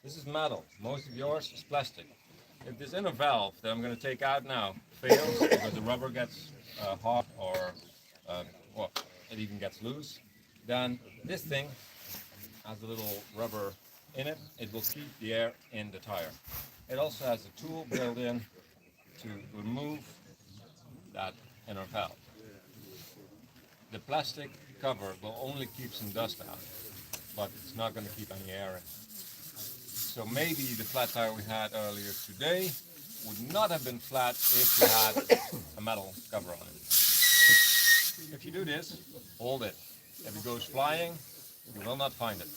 This is metal. Most of yours is plastic. If this inner valve that I'm going to take out now fails because the rubber gets hot or uh, well, it even gets loose, then this thing has a little rubber in it. It will keep the air in the tire. It also has a tool built in to remove that inner valve. The plastic cover will only keep some dust out, but it's not going to keep any air in. So maybe the flat tire we had earlier today would not have been flat if we had a metal cover on it. If you do this, hold it. If it goes flying, you will not find it.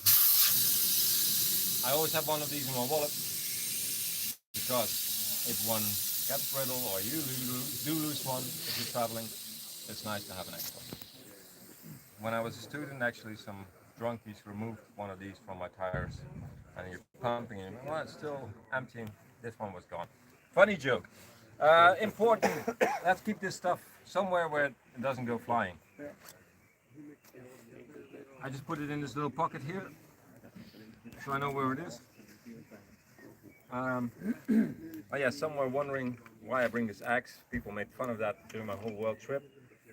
I always have one of these in my wallet because if one gets brittle or you do lose one if you're traveling, it's nice to have an extra. When I was a student, actually, some drunkies removed one of these from my tires, and you're pumping it. Well, it's still emptying. This one was gone. Funny joke. Important. Let's keep this stuff somewhere where it doesn't go flying. I just put it in this little pocket here, so I know where it is. Oh yeah, some were wondering why I bring this axe. People made fun of that during my whole world trip.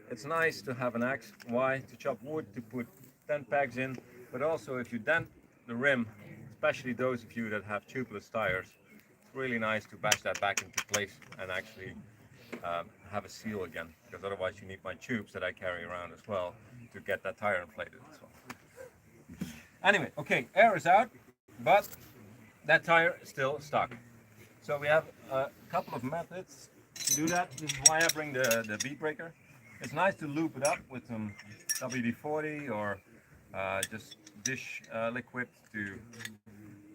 It's nice to have an axe. Why? To chop wood, to put dent pegs in, but also if you dent the rim, especially those of you that have tubeless tires, it's really nice to bash that back into place and actually have a seal again, because otherwise you need my tubes that I carry around as well to get that tire inflated as well. Anyway, okay, air is out, but that tire is still stuck. So we have a couple of methods to do that. This is why I bring the bead breaker. It's nice to loop it up with some WD-40 or just dish liquid to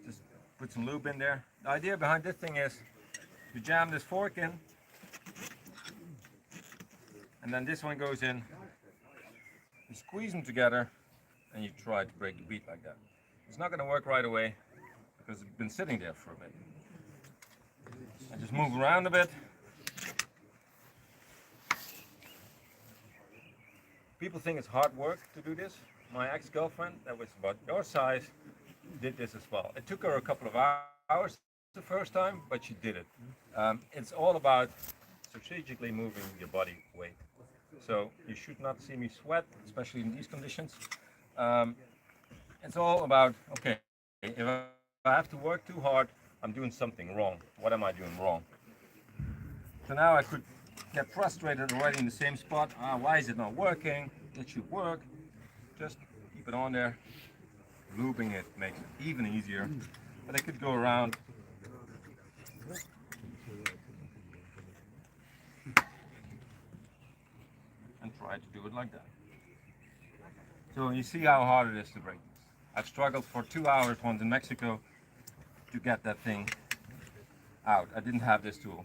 just put some lube in there. The idea behind this thing is you jam this fork in, and then this one goes in. You squeeze them together, and you try to break the bead like that. It's not going to work right away because it's been sitting there for a bit. I just move around a bit. People think it's hard work to do this. My ex-girlfriend, that was about your size, did this as well. It took her a couple of hours the first time, but she did it. It's all about strategically moving your body weight. So you should not see me sweat, especially in these conditions. It's all about, okay, if I have to work too hard, I'm doing something wrong. What am I doing wrong? So now I could get frustrated already in the same spot. Why is it not working? It should work. Just keep it on there. Looping it makes it even easier. But I could go around. And try to do it like that. So you see how hard it is to break this. I've struggled for 2 hours once in Mexico to get that thing out. I didn't have this tool.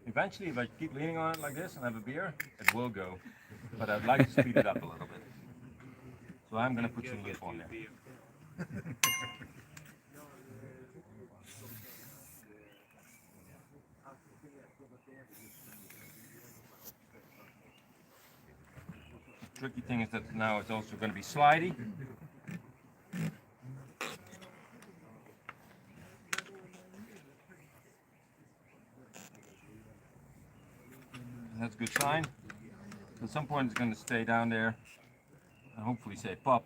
Eventually, if I keep leaning on it like this and have a beer, it will go. But I'd like to speed it up a little bit. So I'm going to put some lip on there. The tricky thing is that now it's also going to be slidey. That's a good sign. At some point it's going to stay down there and hopefully say pop.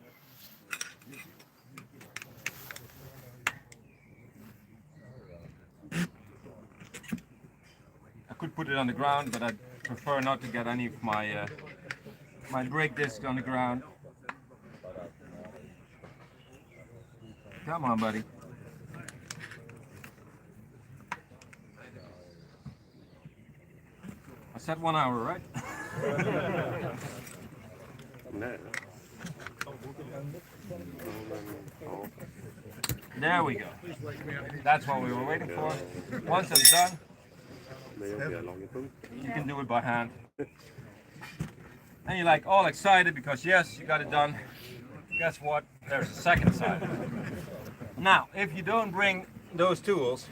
I could put it on the ground, but I'd prefer not to get any of my my brake disc on the ground. Come on, buddy. I said 1 hour, right? There we go. That's what we were waiting for. Once it's done, you can do it by hand. And you're like all excited because yes, you got it done. Guess what? There's a second side. Now, if you don't bring those tools,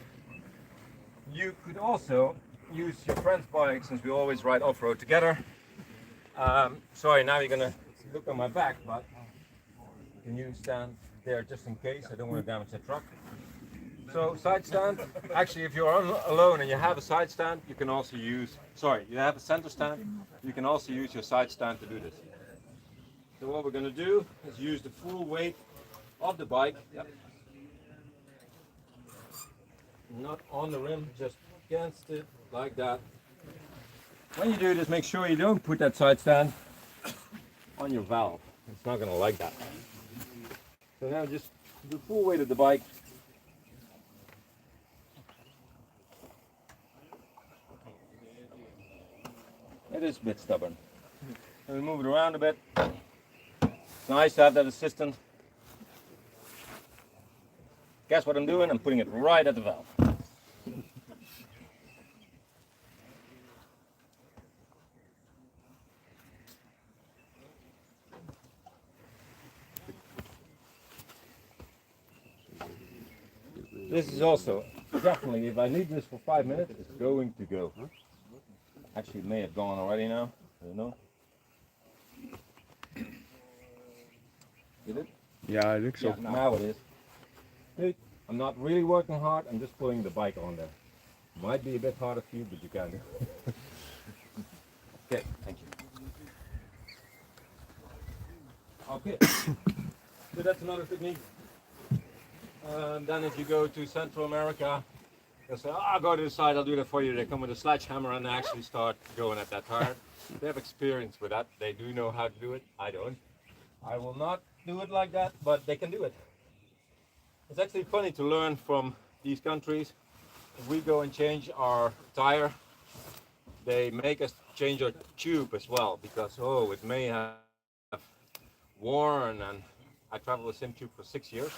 you could also use your friend's bike, since we always ride off-road together. Sorry, now you're gonna look on my back, but can use stand there just in case. I don't want to damage the truck. So side stand, actually if you're alone and you have a side stand, you can also use, you have a center stand, you can also use your side stand to do this. So what we're going to do is use the full weight of the bike, not on the rim, just against it, like that. When you do this, make sure you don't put that side stand on your valve. It's not going to like that. So now just the full weight of the bike. It is a bit stubborn. And we move it around a bit. It's nice to have that assistant. Guess what I'm doing? I'm putting it right at the valve. This is also definitely, if I leave this for 5 minutes, it's going to go. Actually, it may have gone already now. I don't know. Did it? Yeah, I think so. Yeah, now it is. Hey, I'm not really working hard, I'm just pulling the bike on there. Might be a bit harder for you, but you can do it. Okay, thank you. Okay, so that's another technique. Then if you go to Central America, they'll say, I'll go to the side, I'll do that for you. They come with a sledgehammer and they actually start going at that tire. They have experience with that. They do know how to do it. I don't. I will not do it like that, but they can do it. It's actually funny to learn from these countries. If we go and change our tire, they make us change our tube as well, because it may have worn, and I traveled with the same tube for 6 years.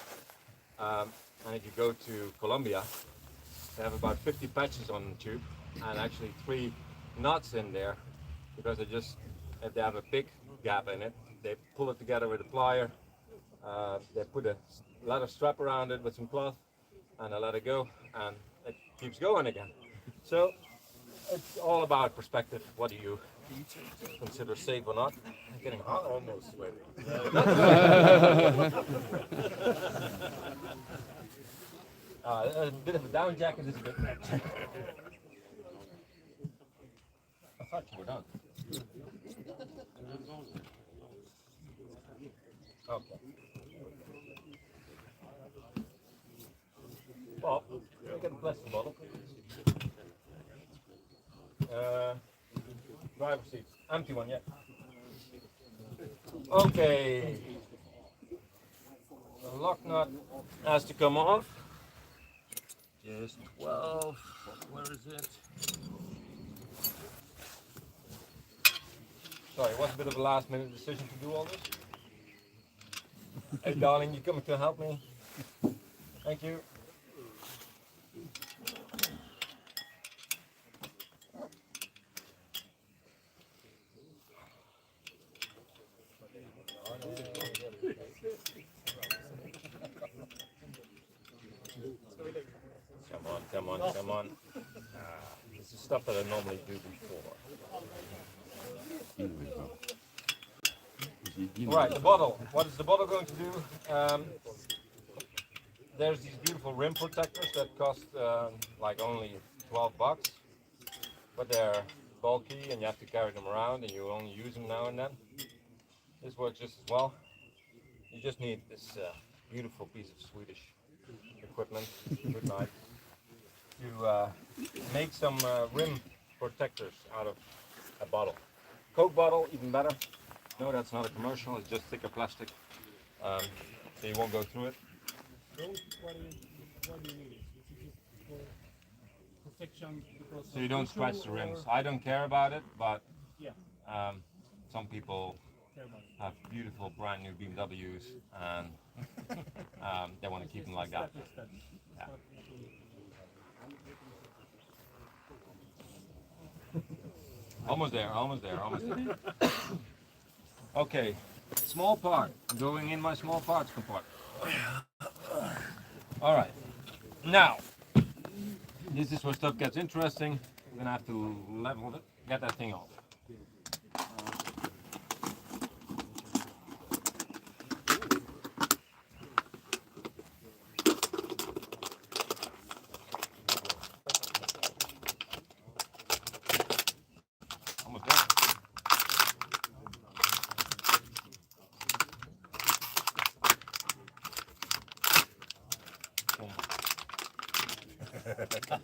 And if you go to Colombia, they have about 50 patches on the tube, and actually 3 nuts in there, because if they have a big gap in it, they pull it together with a plier. They put a leather strap around it with some cloth, and they let it go, and it keeps going again. So it's all about perspective. What do you consider safe or not? I'm getting hot. Almost sweaty. A bit of a down jacket is a bit. I thought you were done. Okay. Bob, can I get a plastic bottle? Driver seat. Empty one, yeah. Okay. The lock nut has to come off. Just 12. Where is it? Sorry, it was a bit of a last minute decision to do all this. Hey darling, you coming to help me? Thank you. Come on. This is stuff that I normally do before. Right, the bottle. What is the bottle going to do? There's these beautiful rim protectors that cost like only $12, but they're bulky and you have to carry them around and you only use them now and then. This works just as well. You just need this beautiful piece of Swedish equipment, good knife, to make some rim protectors out of a bottle. Coke bottle, even better. No, that's not a commercial, it's just thicker plastic, so you won't go through it. What do you need? Is it just for protection? So you don't scratch the rims. I don't care about it, but yeah, some people have beautiful brand new BMWs and they want to keep them like that. Yeah. Almost there. Okay, small part. Going in my small parts compartment. All right. Now, this is where stuff gets interesting. I'm gonna have to level it, get that thing off.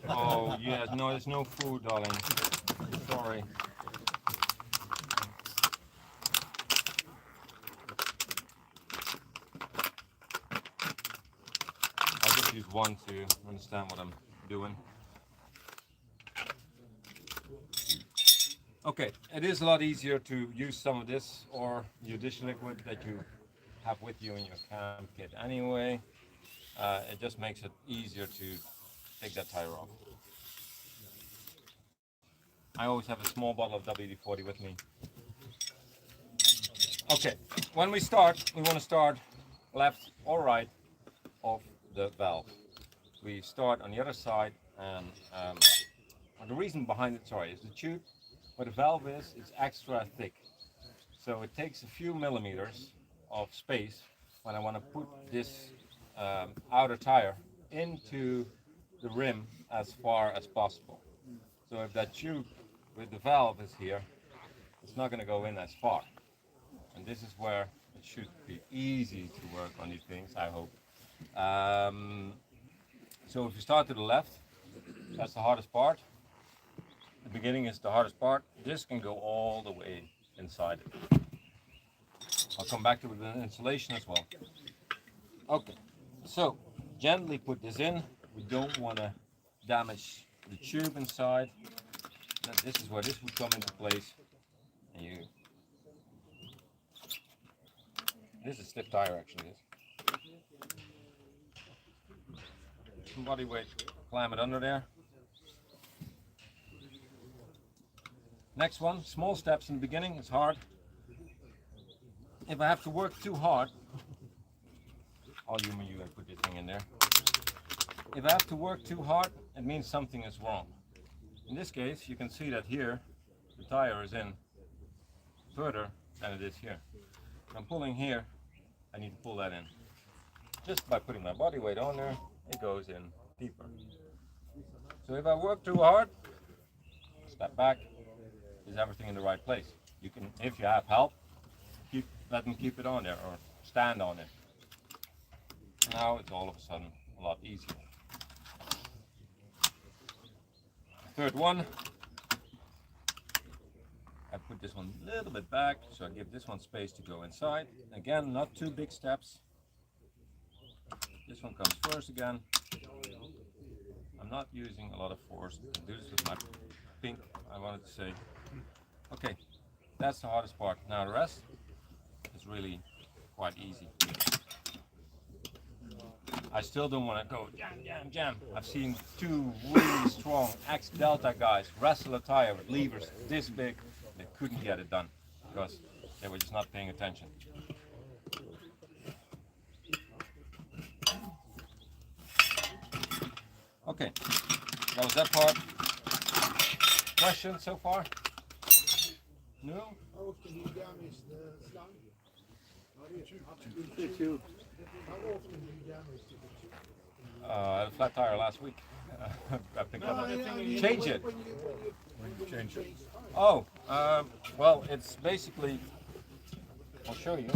Oh yes, no, there's no food, darling. Sorry. I'll just use one to understand what I'm doing. Okay, it is a lot easier to use some of this or your dish liquid that you have with you in your camp kit anyway. It just makes it easier to take that tire off. I always have a small bottle of WD-40 with me. Okay, when we start, we want to start left or right of the valve. We start on the other side, and the reason behind it, sorry, is the tube where the valve is, it's extra thick. So it takes a few millimeters of space when I want to put this outer tire into the rim as far as possible. So if that tube with the valve is here, it's not going to go in as far. And this is where it should be easy to work on these things, I hope. So if you start to the left, that's the hardest part. The beginning is the hardest part. This can go all the way inside. I'll come back to the installation as well. Okay, so gently put this in. We don't want to damage the tube inside. Now, this is where this would come into place. And this is stiff tire actually. Some body weight, climb it under there. Next one, small steps in the beginning, it's hard. If I have to work too hard, I'll humor you and put this thing in there. If I have to work too hard, it means something is wrong. In this case, you can see that here, the tire is in further than it is here. If I'm pulling here, I need to pull that in. Just by putting my body weight on there, it goes in deeper. So if I work too hard, step back, is everything in the right place? You can, if you have help, let them keep it on there or stand on it. Now it's all of a sudden a lot easier. Third one, I put this one a little bit back, so I give this one space to go inside. Again, not two big steps. This one comes first again. I'm not using a lot of force. I do this with my pink, I wanted to say. Okay, that's the hardest part. Now the rest is really quite easy. I still don't want to go jam, jam, jam. I've seen two really strong ex-Delta guys wrestle a tire with levers this big. They couldn't get it done because they were just not paying attention. Okay, that was that part. Questions so far? No? How often do you damage the slang? The tube. How often do you damage the tube? I had a flat tire last week. I picked up. Change it. When you change it. Oh, well, it's basically. I'll show you.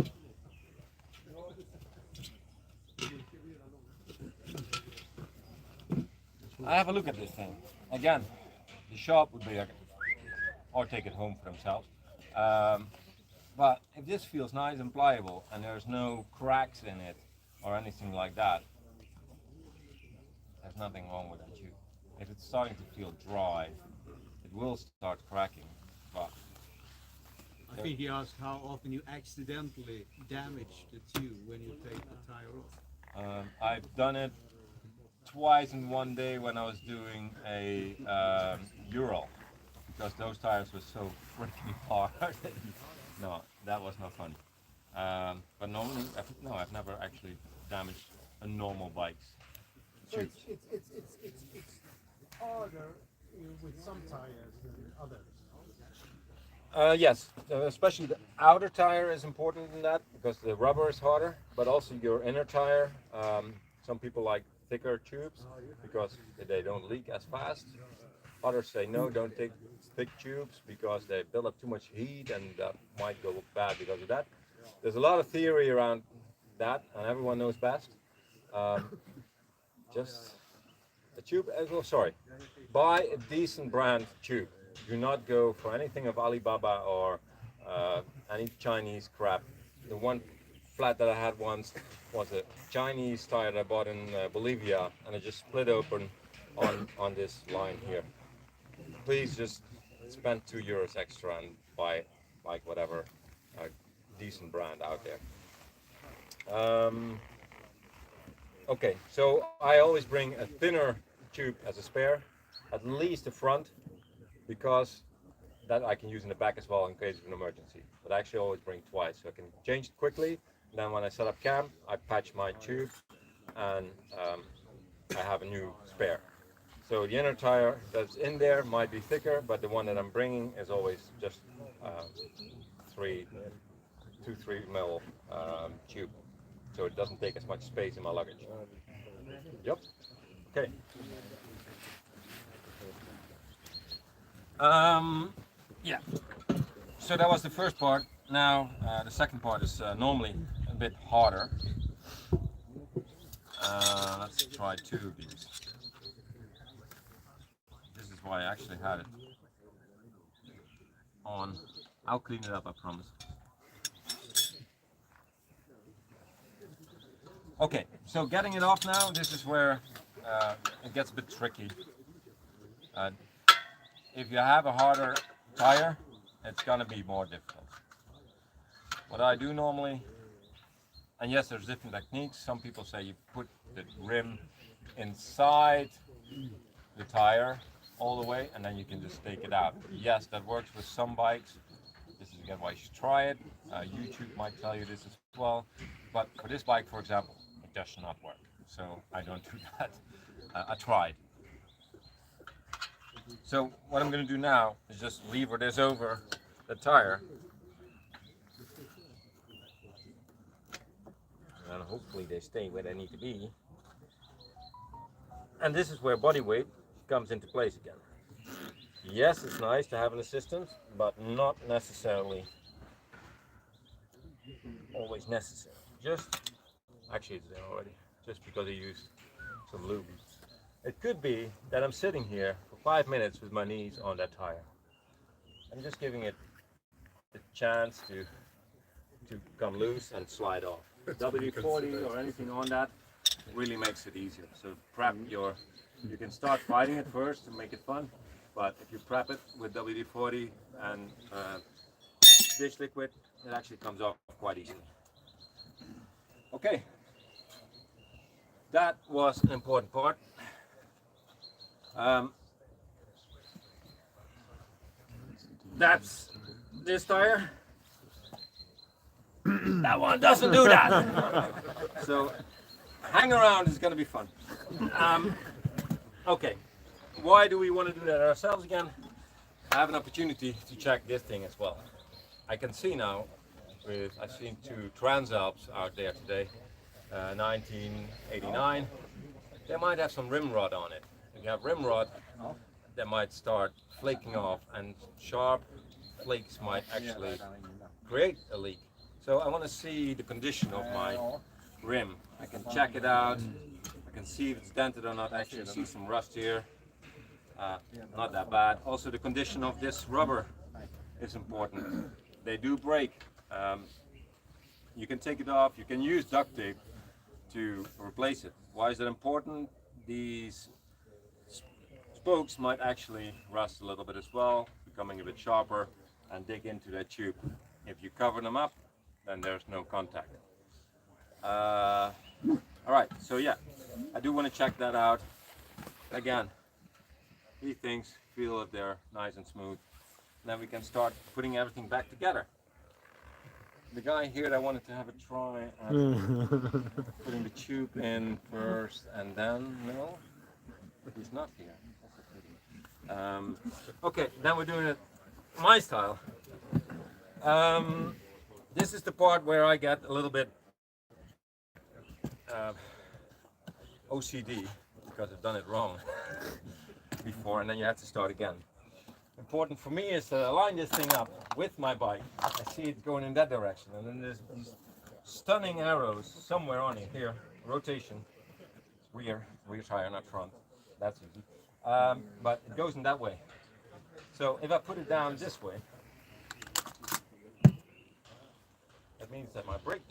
I have a look at this thing. Again, the shop would be like, or take it home for themselves. But if this feels nice and pliable and there's no cracks in it or anything like that, there's nothing wrong with that tube. If it's starting to feel dry, it will start cracking. But I think he asked how often you accidentally damage the tube when you take the tire off. I've done it twice in one day when I was doing a Ural, because those tires were so freaking hard. No, that was not fun. But normally, I've never actually damaged a normal bike's So tubes. it's harder with some tires than others. Yes, especially the outer tire is important in that because the rubber is harder, but also your inner tire. Some people like thicker tubes because they don't leak as fast. Others say no, don't take thick tubes because they build up too much heat and that might go bad because of that. There's a lot of theory around that and everyone knows best. Just a tube. Oh, sorry, buy a decent brand tube. Do not go for anything of Alibaba or any Chinese crap. The one flat that I had once was a Chinese tire that I bought in Bolivia, and it just split open on this line here. Please just spend €2 extra and buy like whatever decent brand out there. Okay, so I always bring a thinner tube as a spare, at least the front, because that I can use in the back as well in case of an emergency. But I actually always bring twice, so I can change it quickly. Then when I set up camp, I patch my tube and I have a new spare. So the inner tire that's in there might be thicker, but the one that I'm bringing is always just 3 mil tube. So it doesn't take as much space in my luggage. Yep. Okay. Yeah. So that was the first part. Now the second part is normally a bit harder. Let's try 2 of these. This is why I actually had it on. I'll clean it up, I promise. Okay, so getting it off now, this is where it gets a bit tricky. If you have a harder tire, it's gonna be more difficult. What I do normally, and yes, there's different techniques. Some people say you put the rim inside the tire all the way, and then you can just take it out. Yes, that works with some bikes. This is again why you should try it. YouTube might tell you this as well. But for this bike, for example, it does not work. So I don't do that. I tried. So what I'm going to do now is just lever this over the tire. And hopefully they stay where they need to be. And this is where body weight comes into place again. Yes, it's nice to have an assistant, but not necessarily always necessary. Actually it's there already, just because I used some lube. It could be that I'm sitting here for 5 minutes with my knees on that tire. I'm just giving it the chance to come loose and slide off. WD-40 or anything on that really makes it easier. So prep you can start fighting it first to make it fun, but if you prep it with WD-40 and dish liquid, it actually comes off quite easily. Okay, that was an important part. That's this tire. That one doesn't do that. So hang around, it's going to be fun. Okay, why do we want to do that ourselves again? I have an opportunity to check this thing as well. I can see now, I've seen 2 Transalps out there today, 1989. They might have some rim rod on it. If you have rim rod, they might start flaking off, and sharp flakes might actually create a leak. So I want to see the condition of my rim. I can check it out. I can see if it's dented or not. I actually see some rust here. Not that bad. Also, the condition of this rubber is important. They do break. You can take it off. You can use duct tape to replace it. Why is that important? These spokes might actually rust a little bit as well, becoming a bit sharper and dig into that tube. If you cover them up, then there's no contact. Alright, so yeah, I do want to check that out. Again, these things feel if they're nice and smooth. Then we can start putting everything back together. The guy here that wanted to have a try at putting the tube in first and then, no, he's not here. That's a pity. Okay, then we're doing it my style. This is the part where I get a little bit OCD because I've done it wrong before, and then you have to start again. Important for me is to line this thing up with my bike. I see it going in that direction, and then there's these stunning arrows somewhere on it here. Rotation, rear tire, not front. that's easy. But it goes in that way. So if I put it down this way, that means that my brake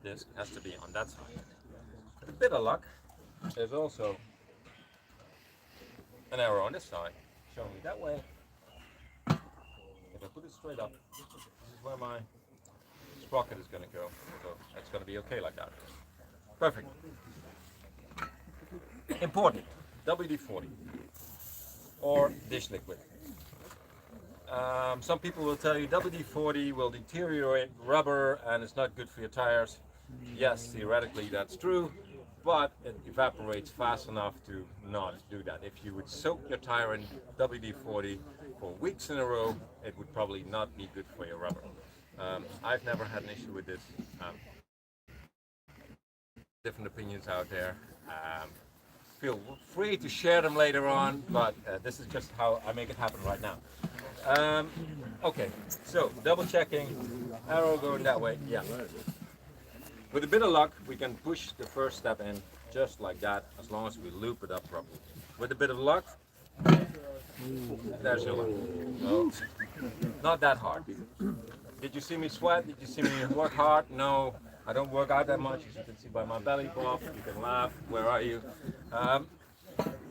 disc has to be on that side. With a bit of luck, there's also an arrow on this side showing me that way. If I put it straight up, this is where my sprocket is going to go. So that's going to be okay like that. Perfect. Important, WD-40 or dish liquid. Some people will tell you WD-40 will deteriorate rubber and it's not good for your tires. Yes, theoretically that's true, but it evaporates fast enough to not do that. If you would soak your tire in WD-40 for weeks in a row, it would probably not be good for your rubber. I've never had an issue with this. Different opinions out there. Feel free to share them later on, but this is just how I make it happen right now. Okay, so double checking, arrow going that way, yeah. With a bit of luck, we can push the first step in just like that, as long as we loop it up properly. With a bit of luck, there's your luck. No, not that hard. Did you see me sweat? Did you see me work hard? No, I don't work out that much, as you can see by my belly pop. You can laugh. Where are you?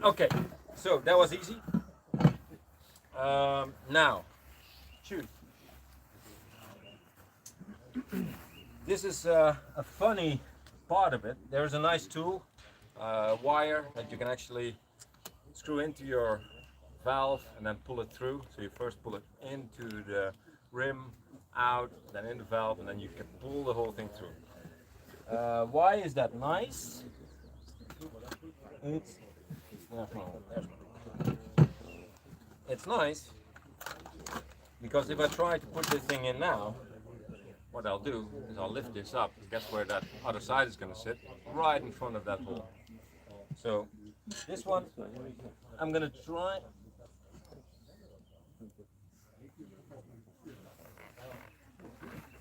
Okay, so that was easy. Now, shoot. This is a funny part of it. There's a nice tool, wire that you can actually screw into your valve and then pull it through. So you first pull it into the rim, out, then in the valve, and then you can pull the whole thing through. Why is that nice? It's nice because if I try to put this thing in now, what I'll do is I'll lift this up. Guess where that other side is going to sit? Right in front of that hole. So this one, I'm going to try.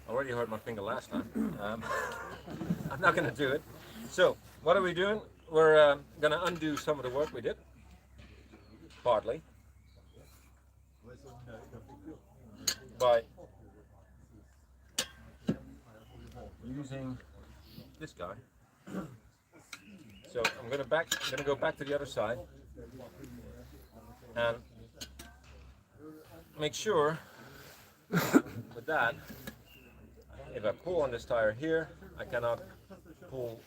I already hurt my finger last time. I'm not going to do it. So what are we doing? We're going to undo some of the work we did, partly, by using this guy. So I'm going to go back to the other side and make sure with that, if I pull on this tire here, I cannot pull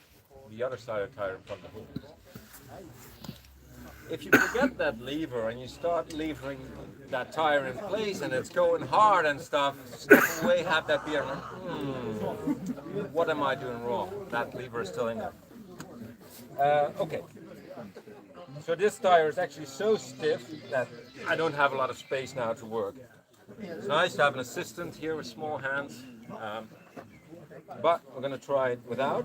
the other side of the tire in front of the hole. If you forget that lever and you start levering that tire in place and it's going hard and stuff, step away, have that beer. What am I doing wrong? That lever is still in there. Okay. So this tire is actually so stiff that I don't have a lot of space now to work. It's nice to have an assistant here with small hands, but we're going to try it without.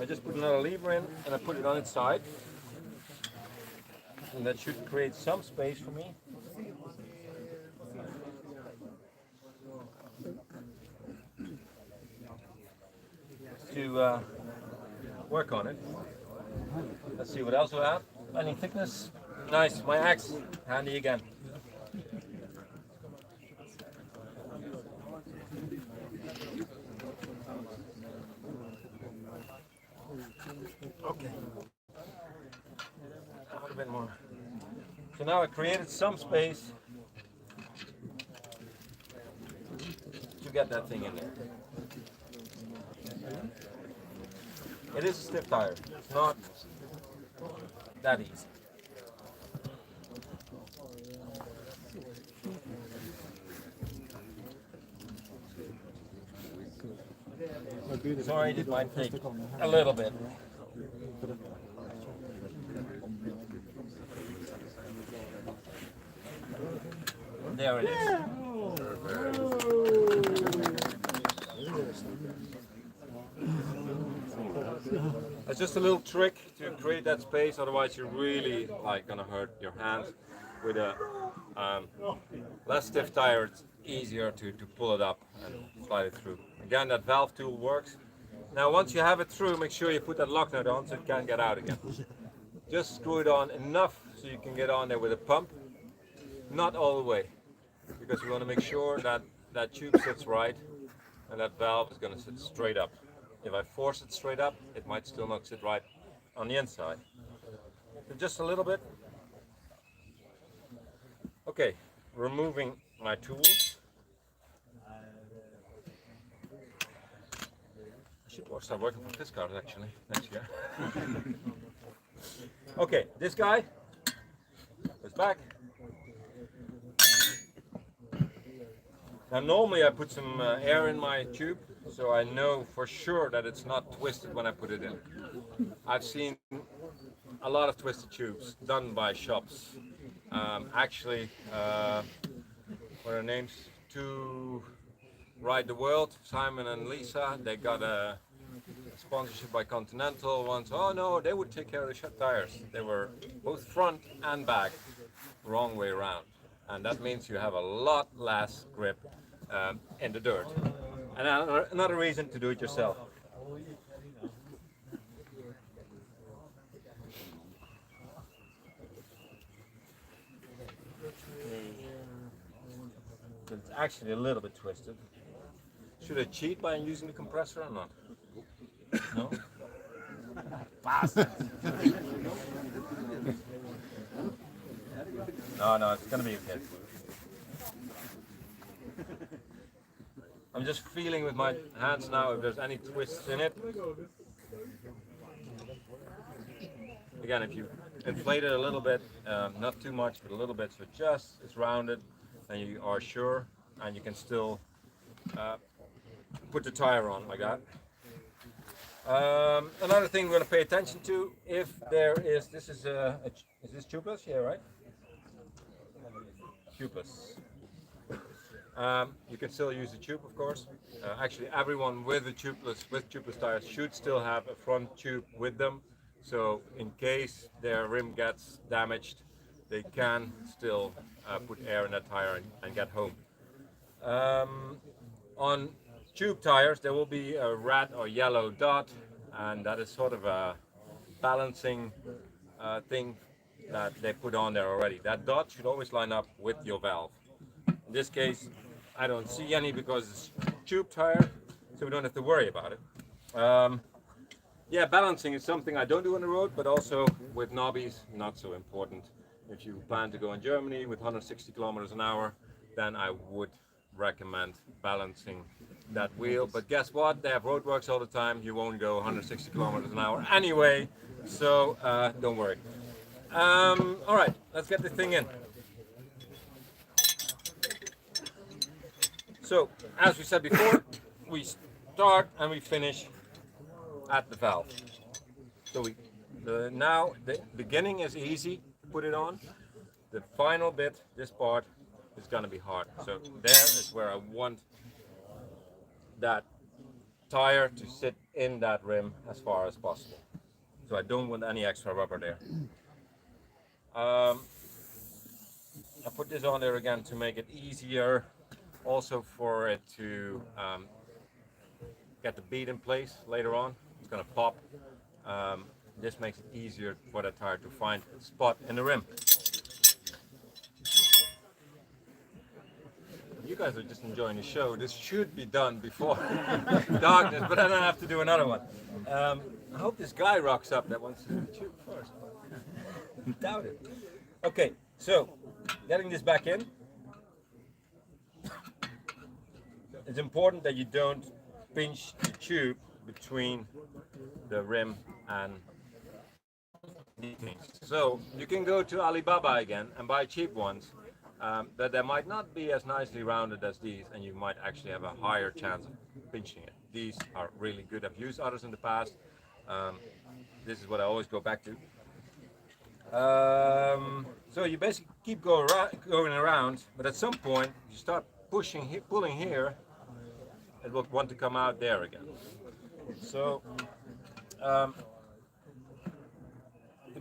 I just put another lever in and I put it on its side. And that should create some space for me. To work on it. Let's see what else we have. Any thickness? Nice, my axe, handy again. Okay. A little bit more. So now I created some space to get that thing in there. It is a stiff tire. It's not that easy. Sorry, it might take a little bit. There it is. It's just a little trick to create that space, otherwise you're really gonna hurt your hands. With a less stiff tire, it's easier to pull it up and slide it through. Again, that valve tool works. Now once you have it through, make sure you put that lock nut on so it can't get out again. Just screw it on enough so you can get on there with a pump, not all the way, because we want to make sure that that tube sits right and that valve is going to sit straight up. If I force it straight up, it might still not sit right on the inside. So just a little bit. Okay, removing my tools. I should start working for this card actually next year. Okay, this guy goes back. Now normally I put some air in my tube so I know for sure that it's not twisted when I put it in. I've seen a lot of twisted tubes done by shops. Actually, what are their names? To Ride the World, Simon and Lisa, they got a sponsorship by Continental once. Oh no, they would take care of the shut tires. They were both front and back, wrong way around. And that means you have a lot less grip in the dirt. And another reason to do it yourself. It's actually a little bit twisted. Should I cheat by using the compressor or not? No? No, it's gonna be okay. I'm just feeling with my hands now if there's any twists in it. Again, if you inflate it a little bit, not too much, but a little bit, so just it's rounded, and you are sure, and you can still put the tire on like that. Another thing we're going to pay attention to, if there is, is this tubeless? Yeah, right? Tubeless. You can still use the tube, of course. Actually, everyone with tubeless tires should still have a front tube with them. So in case their rim gets damaged, they can still put air in that tire and get home. On tube tires, there will be a red or yellow dot, and that is sort of a balancing thing that they put on there already. That dot should always line up with your valve. In this case, I don't see any because it's tube tire, so we don't have to worry about it. Yeah, balancing is something I don't do on the road, but also with knobbies, not so important. If you plan to go in Germany with 160 kilometers an hour, then I would recommend balancing that wheel. But guess what? They have roadworks all the time. You won't go 160 kilometers an hour anyway, so don't worry. All right, let's get this thing in. So, as we said before, we start and we finish at the valve. So now the beginning is easy, put it on. The final bit, this part, is going to be hard. So there is where I want that tire to sit in that rim as far as possible. So I don't want any extra rubber there. I put this on there again to make it easier, also for it to get the bead in place later on. It's going to pop. This makes it easier for the tire to find a spot in the rim. You guys are just enjoying the show. This should be done before darkness, but I don't have to do another one. I hope this guy rocks up that wants to do the tube first. Doubt it. Okay, so getting this back in. It's important that you don't pinch the tube between the rim and these things. So you can go to Alibaba again and buy cheap ones, but they might not be as nicely rounded as these, and you might actually have a higher chance of pinching it. These are really good. I've used others in the past. This is what I always go back to. So you basically keep going around, but at some point you start pulling here, it will want to come out there again. So the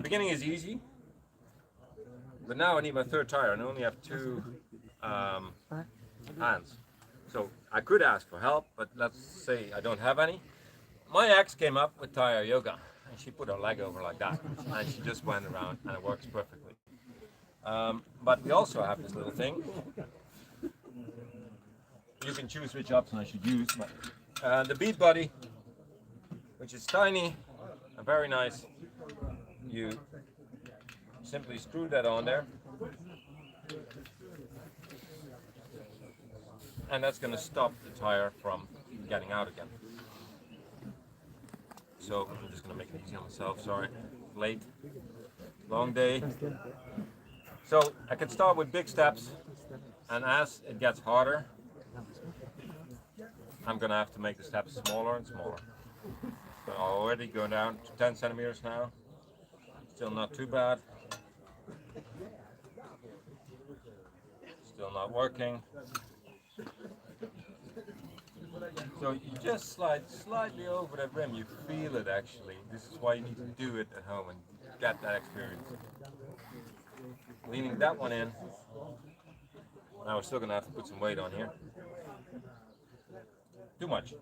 beginning is easy, but now I need my third tire and I only have two hands. So I could ask for help, but let's say I don't have any. my ex came up with tire yoga, and she put her leg over like that, and she just went around, and it works perfectly. But we also have this little thing. You can choose which option I should use, but the bead body, which is tiny and very nice. You simply screw that on there, and that's going to stop the tire from getting out again. So I'm just going to make it easy on myself, sorry, late, long day. So I can start with big steps, and as it gets harder, I'm going to have to make the steps smaller and smaller. So I'm already going down to 10 centimeters now, still not too bad. Still not working. So you just slide slightly over that rim, you feel it actually. This is why you need to do it at home and get that experience. Leaning that one in. Now we're still going to have to put some weight on here. Too much.